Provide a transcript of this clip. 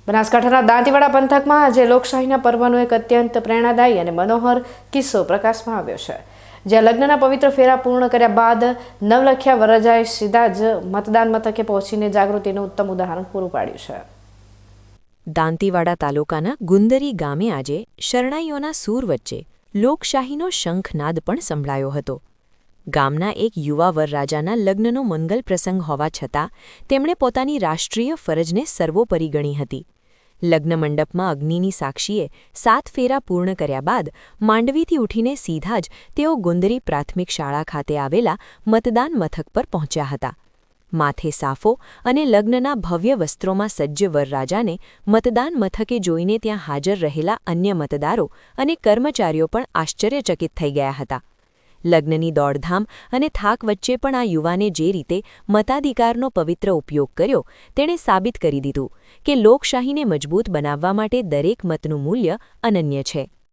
બનાસકાંઠાના દાંતીવાડા પંથકમાં આજે લોકશાહીના પર્વનો એક અત્યંત પ્રેરણાદાયી અને મનોહર કિસ્સો પ્રકાશમાં આવ્યો છે, જ્યાં લગ્નના પવિત્ર ફેરા પૂર્ણ કર્યા બાદ નવલખિયા વરરાજાએ સીધા જ મતદાન મથકે પહોંચીને જાગૃતિનું ઉત્તમ ઉદાહરણ પૂરું પાડ્યું છે. દાંતીવાડા તાલુકાના ગુંદરી ગામે આજે શરણાઈઓના સૂર વચ્ચે લોકશાહીનો શંખનાદ પણ સંભળાયો હતો. ગામના એક યુવા વરરાજાના લગ્નનો મંગલ પ્રસંગ હોવા છતાં તેમણે પોતાની રાષ્ટ્રીય ફરજને સર્વોપરી ગણી હતી. લગ્ન મંડપમાં અગ્નિની સાક્ષીએ 7 ફેરા પૂર્ણ કર્યા બાદ માંડવીથી ઉઠીને સીધા જ તેઓ ગુંદરી પ્રાથમિક શાળા ખાતે આવેલા મતદાન મથક પર પહોંચ્યા હતા. માથે સાફો અને લગ્નના ભવ્ય વસ્ત્રોમાં સજ્જ વરરાજાને મતદાન મથકે જોઈને ત્યાં હાજર રહેલા અન્ય મતદારો અને કર્મચારીઓ પણ આશ્ચર્યચકિત થઈ ગયા હતા. લગ્નની દોડધામ અને થાક વચ્ચે પણ આ યુવાને જે રીતે મતાધિકારનો પવિત્ર ઉપયોગ કર્યો, તેણે સાબિત કરી દીધું કે લોકશાહીને મજબૂત બનાવવા માટે દરેક મતનું મૂલ્ય અનન્ય છે.